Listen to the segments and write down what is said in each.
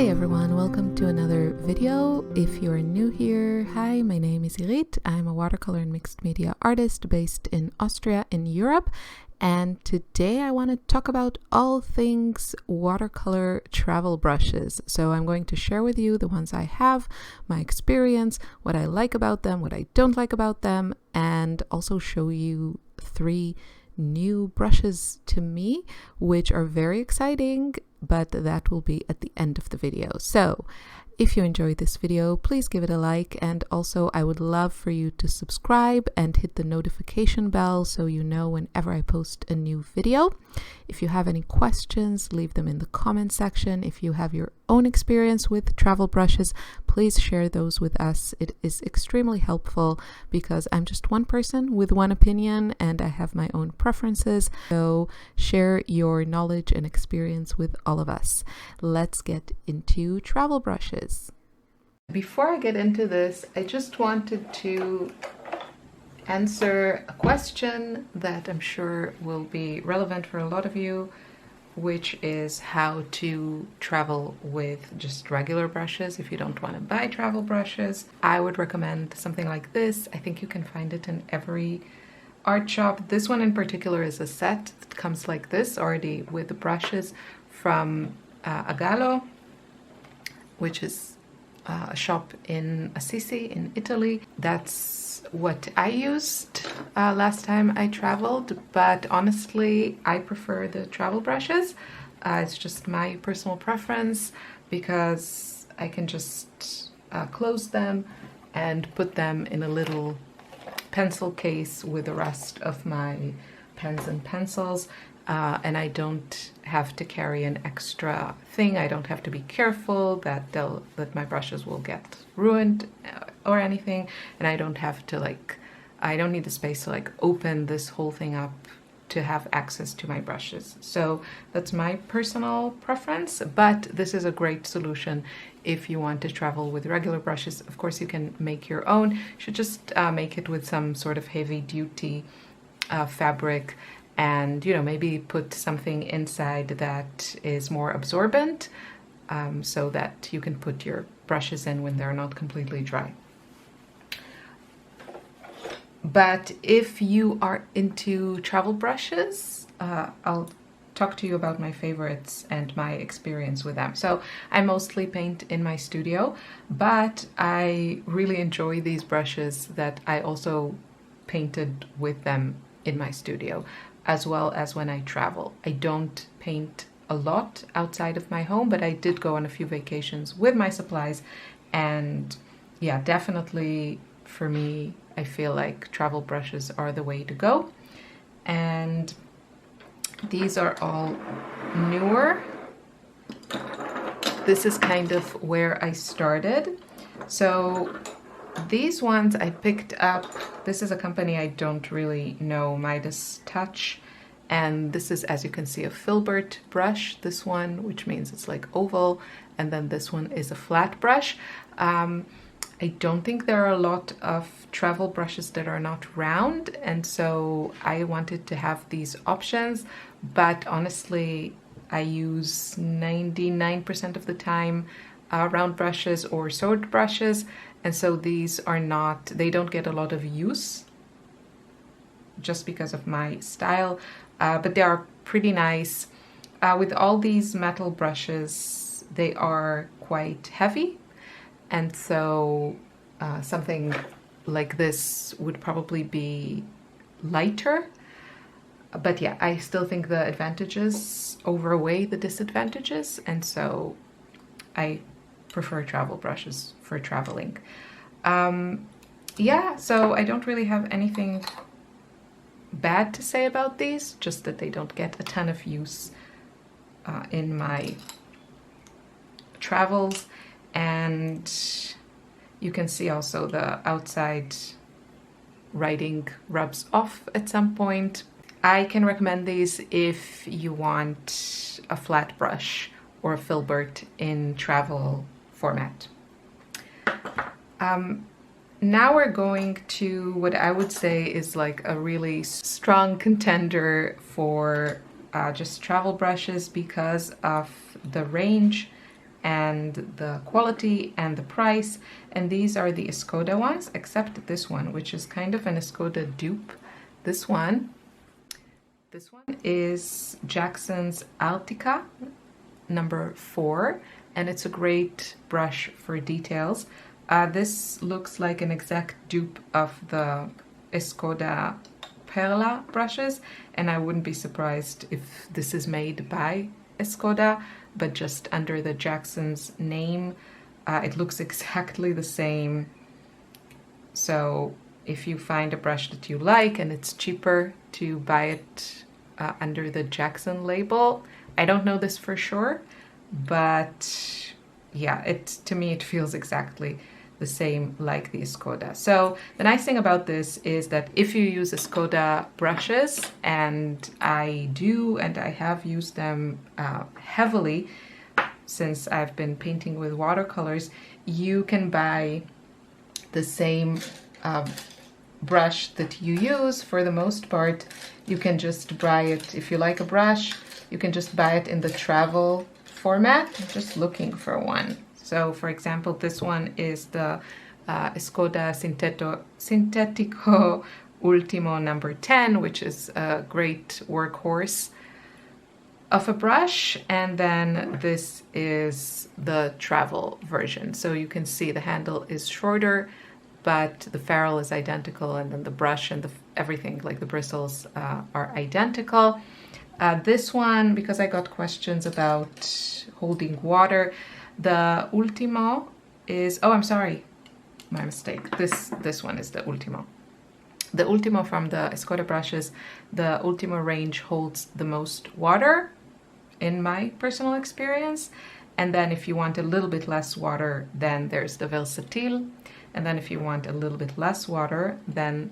Hey everyone, welcome to another video. If you're new here, hi, my name is Irit. I'm a watercolor and mixed media artist based in Austria in Europe. And today I want to talk about all things watercolor travel brushes. So I'm going to share with you the ones I have, my experience, what I like about them, what I don't like about them, and also show you 3 new brushes to me, which are very exciting, but that will be at the end of the video. So if you enjoyed this video, please give it a like, and also I would love for you to subscribe and hit the notification bell so you know whenever I post a new video. If you have any questions, leave them in the comment section. If you have your own experience with travel brushes, please share those with us. It is extremely helpful because I'm just one person with one opinion and I have my own preferences. So share your knowledge and experience with all of us. Let's get into travel brushes. Before I get into this, I just wanted to answer a question that I'm sure will be relevant for a lot of you, which is how to travel with just regular brushes. If you don't want to buy travel brushes, I would recommend something like this. I think you can find it in every art shop. This one in particular is a set. It comes like this already with the brushes from Agalo, which is a shop in Assisi in Italy. That's what I used last time I traveled, but honestly I prefer the travel brushes. It's just my personal preference because I can just close them and put them in a little pencil case with the rest of my pens and pencils. And I don't have to carry an extra thing. I don't have to be careful that my brushes will get ruined or anything. And I don't have to I don't need the space to open this whole thing up to have access to my brushes. So that's my personal preference, but this is a great solution if you want to travel with regular brushes. Of course, you can make your own. You should just make it with some sort of heavy duty fabric, and maybe put something inside that is more absorbent, so that you can put your brushes in when they're not completely dry. But if you are into travel brushes, I'll talk to you about my favorites and my experience with them. So I mostly paint in my studio, but I really enjoy these brushes that I also painted with them in my studio, as well as when I travel. I don't paint a lot outside of my home, but I did go on a few vacations with my supplies, and yeah, definitely for me, I feel like travel brushes are the way to go. And these are all newer. This is kind of where I started. So these ones I picked up. This is a company I don't really know, Midas Touch. And this is, as you can see, a filbert brush. This one, which means it's like oval. And then this one is a flat brush. I don't think there are a lot of travel brushes that are not round. And so I wanted to have these options. But honestly, I use 99% of the time round brushes or sword brushes. And so these are not, they don't get a lot of use just because of my style, but they are pretty nice. With all these metal brushes, they are quite heavy. And so something like this would probably be lighter. But yeah, I still think the advantages outweigh the disadvantages. And so I prefer travel brushes for traveling. Yeah, so I don't really have anything bad to say about these, just that they don't get a ton of use in my travels. And you can see also the outside writing rubs off at some point. I can recommend these if you want a flat brush or a filbert in travel format. Now we're going to what I would say is like a really strong contender for just travel brushes because of the range and the quality and the price. And these are the Escoda ones, except this one, which is kind of an Escoda dupe. This one is Jackson's Altica number 4, and it's a great brush for details. This looks like an exact dupe of the Escoda Perla brushes, and I wouldn't be surprised if this is made by Escoda, but just under the Jackson's name. It looks exactly the same. So if you find a brush that you like and it's cheaper to buy it under the Jackson label, I don't know this for sure, but yeah, to me it feels exactly the same like the Escoda. So the nice thing about this is that if you use Escoda brushes, and I do, and I have used them heavily since I've been painting with watercolors, you can buy the same brush that you use. For the most part, you can just buy it. If you like a brush, you can just buy it in the travel format. I'm just looking for one. So for example, this one is the Escoda Sintetico Ultimo number 10, which is a great workhorse of a brush. And then this is the travel version. So you can see the handle is shorter, but the ferrule is identical, and then the brush and everything, like the bristles, are identical. This one, because I got questions about holding water, the Ultimo is, oh, I'm sorry, my mistake. This one is the Ultimo. The Ultimo from the Escoda brushes, the Ultimo range holds the most water in my personal experience. And then if you want a little bit less water, then there's the Versatile. And then if you want a little bit less water, then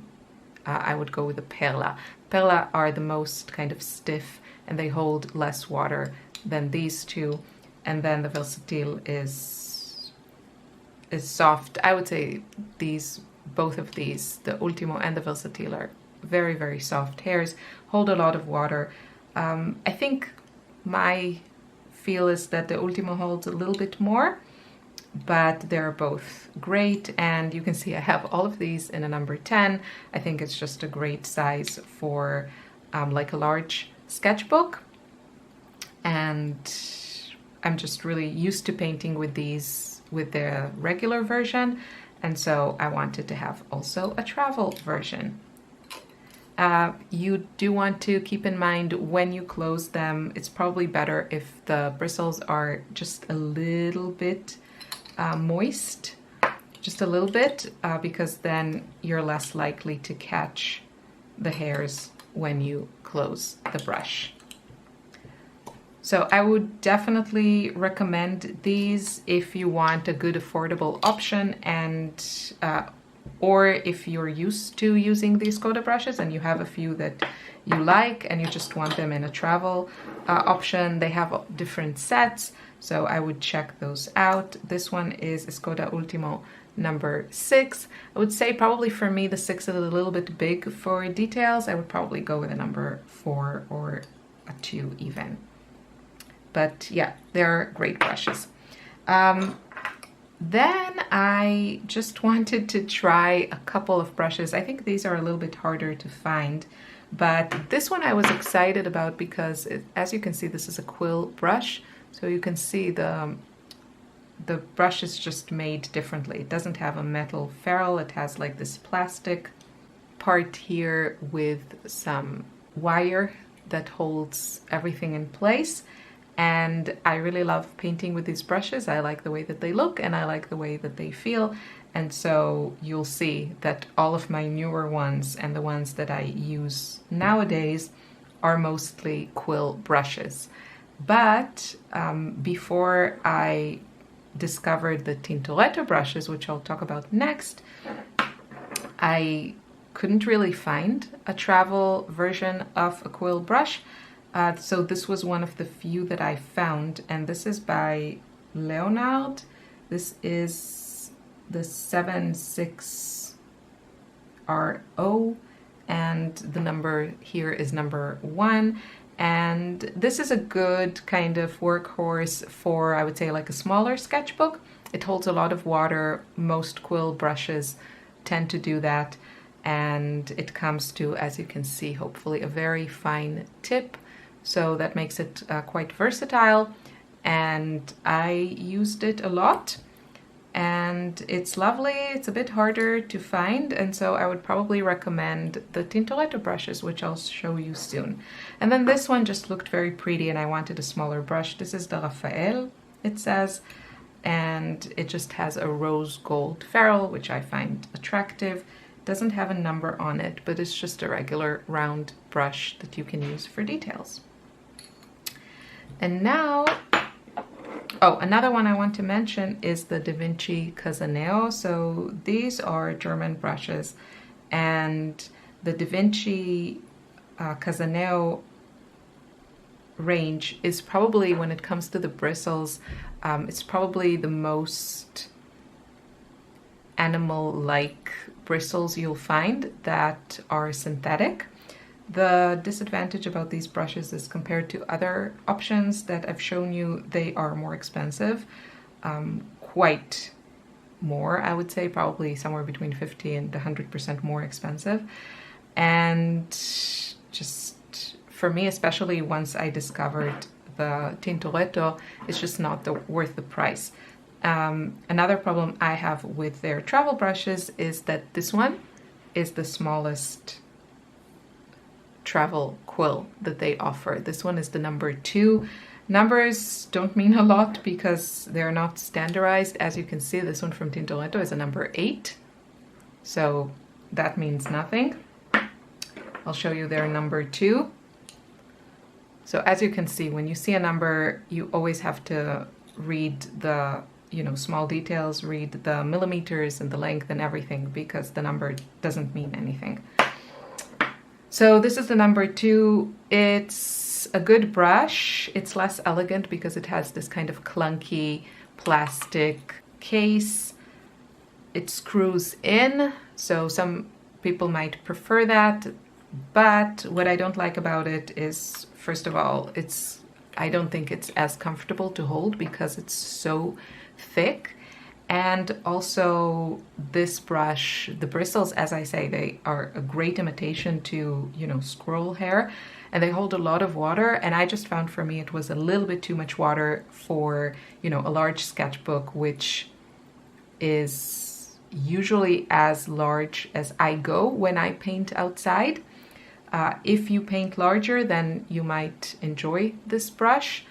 I would go with the Perla. Perla are the most kind of stiff, and they hold less water than these two. And then the Versatile is soft. I would say both of these, the Ultimo and the Versatile, are very, very soft hairs, hold a lot of water. I think my feel is that the Ultimo holds a little bit more, but they're both great. And you can see I have all of these in a number 10. I think it's just a great size for like a large sketchbook. And I'm just really used to painting with these with the regular version, and so I wanted to have also a travel version. You do want to keep in mind when you close them, it's probably better if the bristles are just a little bit moist, just a little bit, because then you're less likely to catch the hairs when you close the brush. So I would definitely recommend these if you want a good affordable option, and or if you're used to using these Escoda brushes and you have a few that you like and you just want them in a travel option. They have different sets, so I would check those out. This one is Escoda Ultimo number 6. I would say probably for me the 6 is a little bit big for details. I would probably go with a number 4 or a 2 even. But yeah, they're great brushes. Then I just wanted to try a couple of brushes. I think these are a little bit harder to find, but this one I was excited about because as you can see, this is a quill brush. So you can see the brush is just made differently. It doesn't have a metal ferrule. It has like this plastic part here with some wire that holds everything in place. And I really love painting with these brushes. I like the way that they look and I like the way that they feel. And so you'll see that all of my newer ones and the ones that I use nowadays are mostly quill brushes. But before I discovered the Tintoretto brushes, which I'll talk about next, I couldn't really find a travel version of a quill brush. So this was one of the few that I found, and this is by Leonard. This is the 76RO, and the number here is number 1. And this is a good kind of workhorse for, I would say, like a smaller sketchbook. It holds a lot of water. Most quill brushes tend to do that. And it comes to, as you can see, hopefully a very fine tip. So that makes it quite versatile. And I used it a lot. And it's lovely. It's a bit harder to find, and so I would probably recommend the Tintoretto brushes, which I'll show you soon. And then this one just looked very pretty and I wanted a smaller brush. This is the Raphael, it says, and it just has a rose gold ferrule, which I find attractive. It doesn't have a number on it, but it's just a regular round brush that you can use for details. And now, oh, another one I want to mention is the Vinci Casaneo. So these are German brushes, and the Vinci Casaneo range is probably, when it comes to the bristles, it's probably the most animal-like bristles you'll find that are synthetic. The disadvantage about these brushes is, compared to other options that I've shown you, they are more expensive, quite more, I would say, probably somewhere between 50 and 100% more expensive. And just for me, especially once I discovered the Tintoretto, it's just not worth the price. Another problem I have with their travel brushes is that this one is the smallest travel quill that they offer. This one is the number 2. Numbers don't mean a lot because they're not standardized. As you can see, this one from Tintoretto is a number 8, so that means nothing. I'll show you their number 2. So as you can see, when you see a number, you always have to read the, small details, read the millimeters and the length and everything, because the number doesn't mean anything. So this is the number 2. It's a good brush. It's less elegant because it has this kind of clunky plastic case. It screws in, so some people might prefer that. But what I don't like about it is, first of all, I don't think it's as comfortable to hold because it's so thick. And also this brush, the bristles, as I say, they are a great imitation to, squirrel hair, and they hold a lot of water. And I just found, for me, it was a little bit too much water for, a large sketchbook, which is usually as large as I go when I paint outside. If you paint larger, then you might enjoy this brush.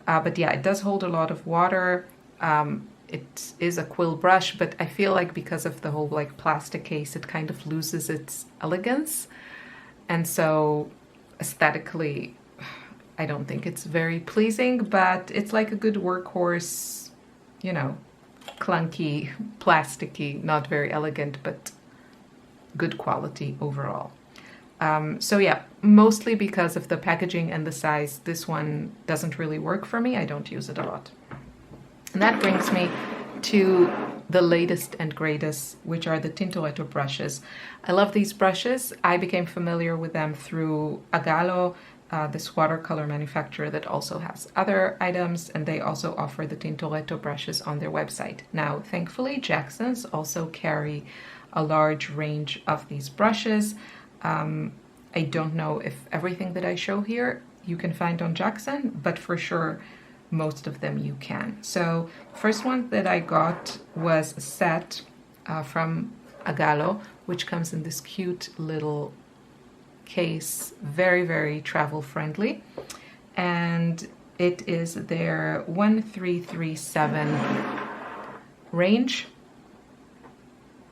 But yeah, it does hold a lot of water. It is a quill brush, but I feel like because of the whole plastic case, it kind of loses its elegance. And so aesthetically, I don't think it's very pleasing, but it's like a good workhorse, clunky, plasticky, not very elegant, but good quality overall. So yeah, mostly because of the packaging and the size, this one doesn't really work for me. I don't use it a lot. And that brings me to the latest and greatest, which are the Tintoretto brushes. I love these brushes. I became familiar with them through Agalo, this watercolor manufacturer that also has other items, and they also offer the Tintoretto brushes on their website. Now, thankfully, Jackson's also carry a large range of these brushes. I don't know if everything that I show here you can find on Jackson, but for sure most of them you can. So first one that I got was a set from Agalo, which comes in this cute little case, very, very travel friendly. And it is their 1337 range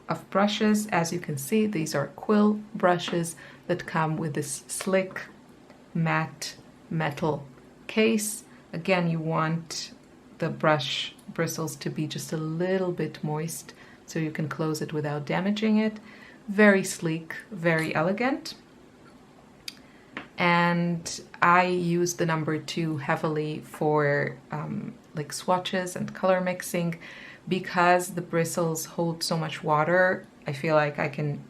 of brushes. As you can see, these are quill brushes that come with this slick matte metal case. Again, you want the brush bristles to be just a little bit moist so you can close it without damaging it. Very sleek, very elegant. And I use the number 2 heavily for swatches and color mixing, because the bristles hold so much water. I feel like I can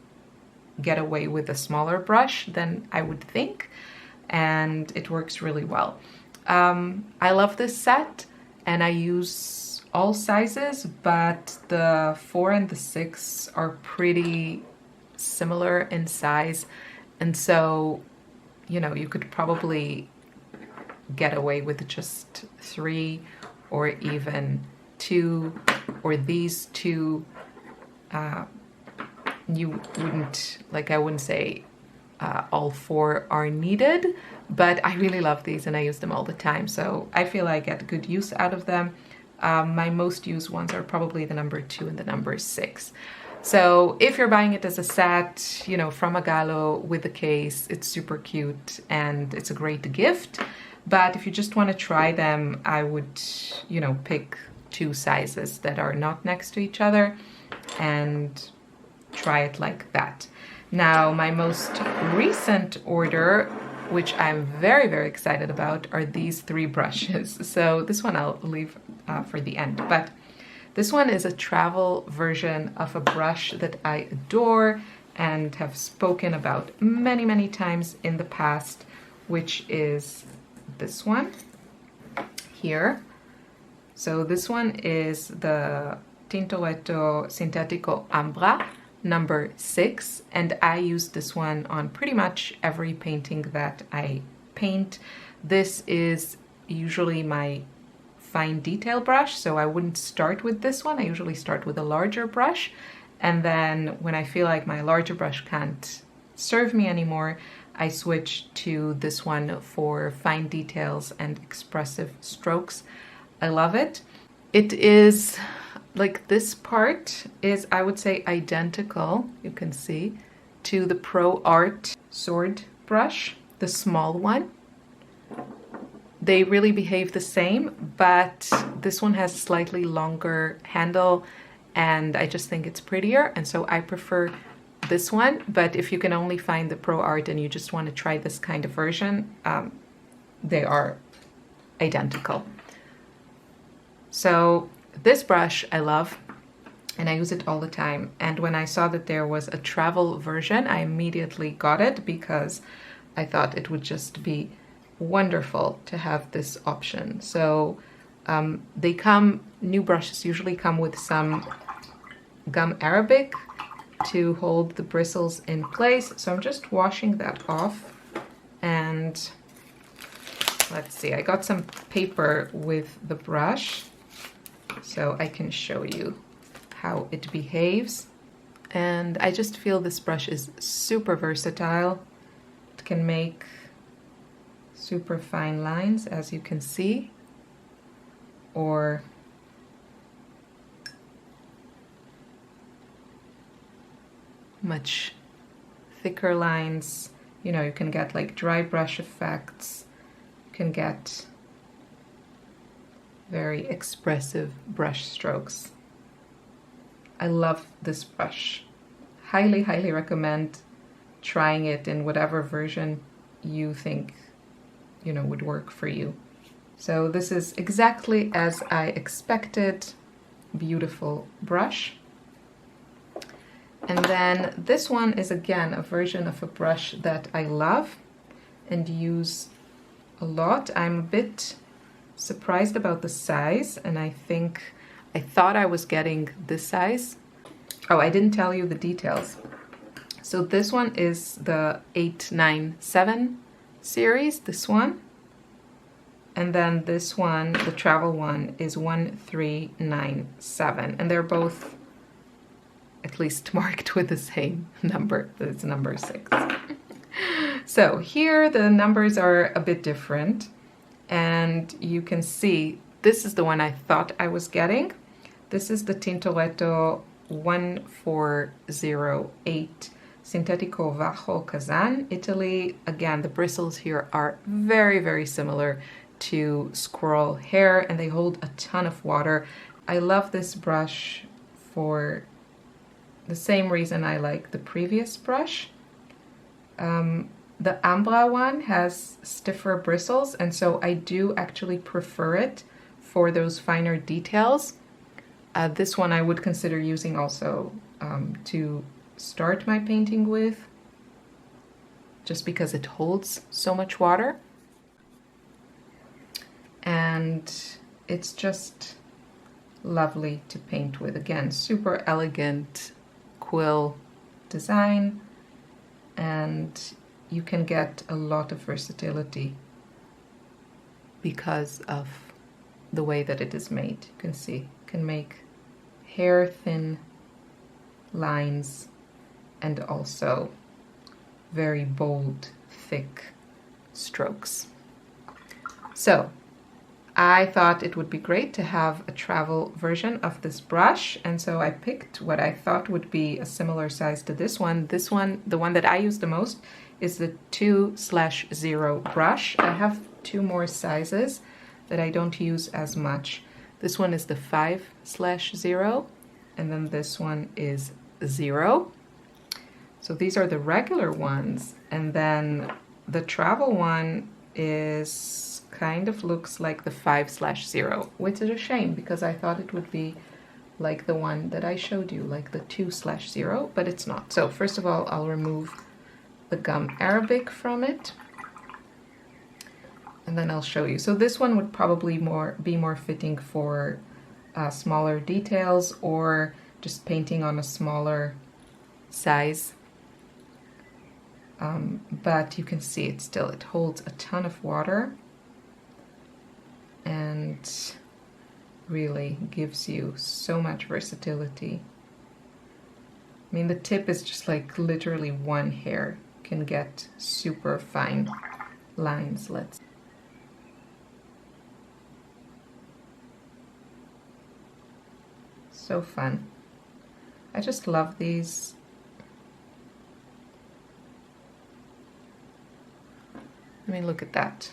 get away with a smaller brush than I would think. and it works really well. I love this set, and I use all sizes, but the 4 and the 6 are pretty similar in size, and so, you know, you could probably get away with just 3 or even 2, or these 2. You wouldn't, like, I wouldn't say all 4 are needed, but I really love these and I use them all the time, so I feel I get good use out of them. My most used ones are probably the number 2 and the number 6. So if you're buying it as a set, you know, from a Gallo with a case, it's super cute and it's a great gift. But if you just want to try them, I would, you know, pick 2 sizes that are not next to each other and try it like that. Now, my most recent order, which I'm very, very excited about, are these 3 brushes. So this one I'll leave for the end, but this one is a travel version of a brush that I adore and have spoken about many, many times in the past, which is this one here. So this one is the Tintoretto Sintetico Ambra number 6, and I use this one on pretty much every painting that I paint. This is usually my fine detail brush, so I wouldn't start with this one. I usually start with a larger brush, and then when I feel like my larger brush can't serve me anymore, I switch to this one for fine details and expressive strokes. I love it. It is like, this part is, I would say, identical, you can see, to the Pro Art sword brush, the small one. They really behave the same, but this one has a slightly longer handle and I just think it's prettier, and so I prefer this one. But if you can only find the Pro Art and you just want to try this kind of version, they are identical. So this brush I love and I use it all the time, and when I saw that there was a travel version, I immediately got it because I thought it would just be wonderful to have this option. So new brushes usually come with some gum arabic to hold the bristles in place, so I'm just washing that off. And let's see, I got some paper with the brush so I can show you how it behaves. And I just feel this brush is super versatile. It can make super fine lines, as you can see, or much thicker lines. You know, you can get like dry brush effects. You can get very expressive brush strokes. I love this brush. Highly, highly recommend trying it in whatever version you think, you know, would work for you. So this is exactly as I expected. Beautiful brush. And then this one is again a version of a brush that I love and use a lot. I'm a bit surprised about the size, and I thought I was getting this size. Oh, I didn't tell you the details. So this one is the 897 series, this one. And then this one, the travel one, is 1397. And they're both at least marked with the same number. It's number 6. So here the numbers are a bit different. And you can see this is the one I thought I was getting. This is the Tintoretto 1408 Sintetico Vajo Kazan, Italy. Again, the bristles here are very, very similar to squirrel hair, and they hold a ton of water. I love this brush for the same reason I like the previous brush. The Ambra one has stiffer bristles, and so I do actually prefer it for those finer details. This one I would consider using also to start my painting with. just because it holds so much water. And it's just lovely to paint with. Again, super elegant quill design, and you can get a lot of versatility because of the way that it is made. You can see, you can make hair thin lines and also very bold, thick strokes. So I thought it would be great to have a travel version of this brush, and so I picked what I thought would be a similar size to this one. This one, the one that I use the most, is the 2/0 brush. I have two more sizes that I don't use as much. This one is the 5/0, and then this one is 0. So these are the regular ones, and then the travel one is kind of looks like the 5/0, which is a shame because I thought it would be like the one that I showed you, like the 2/0, but it's not. So first of all, I'll remove the gum arabic from it, and then I'll show you. So this one would probably be more fitting for smaller details or just painting on a smaller size. But you can see it holds a ton of water and really gives you so much versatility. I mean, the tip is just like literally one hair. You can get super fine lines. So fun. I just love these. I mean, look at that.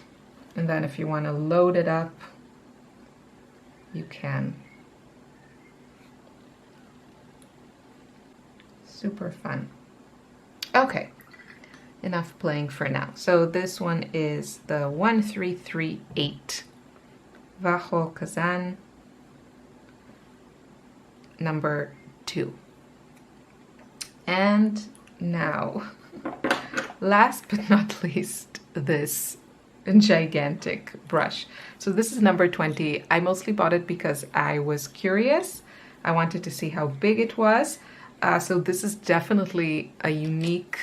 And then if you want to load it up, you can. Super fun. Okay, enough playing for now. So this one is the 1338 Vacho Kazan number 2. And now, last but not least, this gigantic brush. So this is number 20. I mostly bought it because I was curious. I wanted to see how big it was. So this is definitely a unique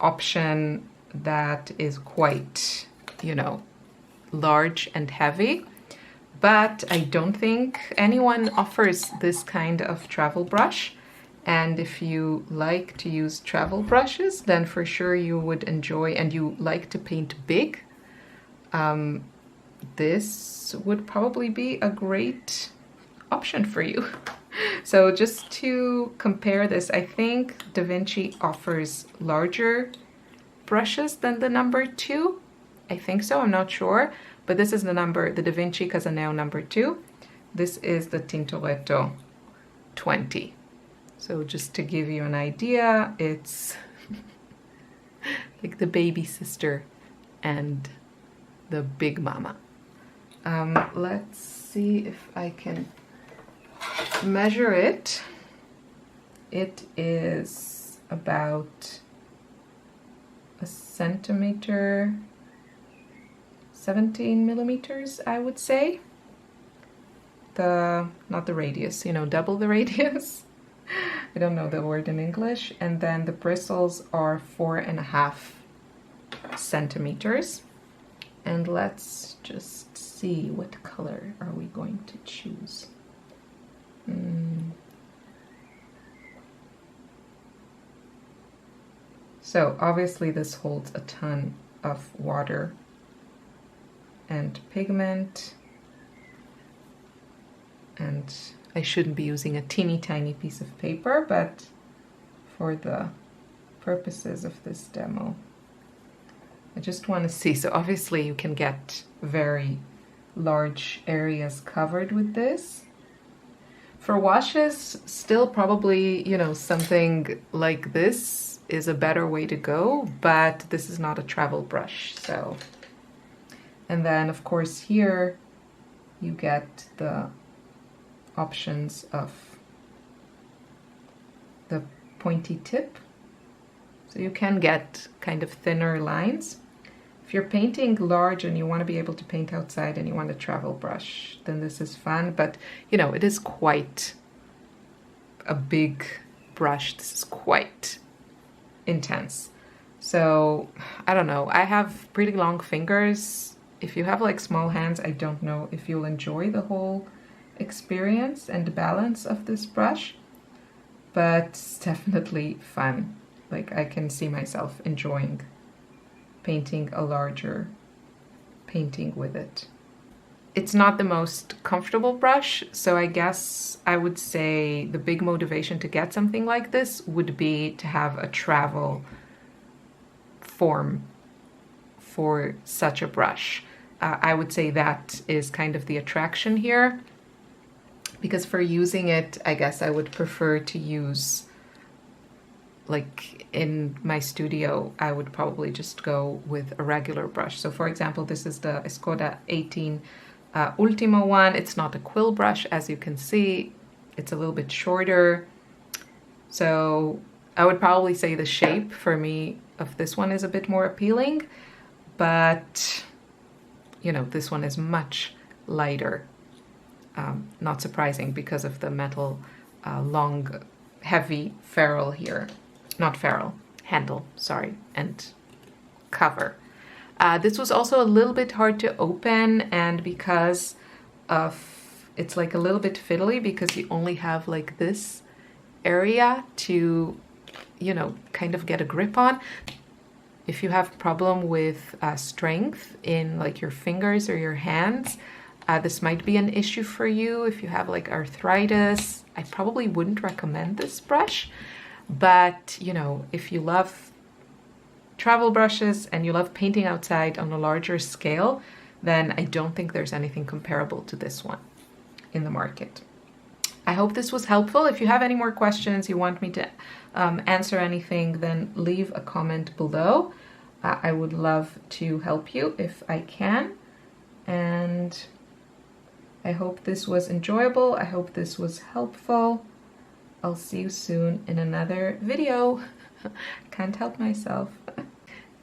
option that is quite, you know, large and heavy. But I don't think anyone offers this kind of travel brush. And if you like to use travel brushes, then for sure you would enjoy, and you like to paint big, this would probably be a great option for you. So just to compare this, I think Da Vinci offers larger brushes than the number 2. I think so, I'm not sure. But this is the Da Vinci Casaneo number 2. This is the Tintoretto 20. So just to give you an idea, it's like the baby sister and the big mama. Let's see if I can measure it. It is about a centimeter, 17 millimeters, I would say. Not the radius, you know, double the radius. I don't know the word in English. And then the bristles are 4.5 centimeters. And let's just see, what color are we going to choose? So obviously this holds a ton of water and pigment, and I shouldn't be using a teeny tiny piece of paper, but for the purposes of this demo, I just want to see. So obviously you can get very large areas covered with this. For washes, still probably, you know, something like this is a better way to go, but this is not a travel brush, so. And then of course here you get the options of the pointy tip. So you can get kind of thinner lines. If you're painting large and you want to be able to paint outside and you want a travel brush, then this is fun. But, you know, it is quite a big brush. This is quite intense. So, I don't know. I have pretty long fingers. If you have like small hands, I don't know if you'll enjoy the whole experience and the balance of this brush. But it's definitely fun. Like, I can see myself enjoying painting a larger painting with it. It's not the most comfortable brush, so I guess I would say the big motivation to get something like this would be to have a travel form for such a brush. I would say that is kind of the attraction here, because for using it, I guess I would prefer to use, like in my studio, I would probably just go with a regular brush. So for example, this is the Escoda 18 Ultimo one. It's not a quill brush, as you can see. It's a little bit shorter. So I would probably say the shape for me of this one is a bit more appealing, but you know, this one is much lighter. Not surprising because of the metal long, heavy ferrule here. Not ferrule, handle, sorry, and cover. This was also a little bit hard to open, and because of, it's like a little bit fiddly because you only have like this area to, you know, kind of get a grip on. If you have problem with strength in like your fingers or your hands, this might be an issue for you. If you have like arthritis, I probably wouldn't recommend this brush. But, you know, if you love travel brushes and you love painting outside on a larger scale, then I don't think there's anything comparable to this one in the market. I hope this was helpful. If you have any more questions, you want me to answer anything, then leave a comment below. I would love to help you if I can. And I hope this was enjoyable. I hope this was helpful. I'll see you soon in another video. Can't help myself.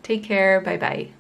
Take care. Bye-bye.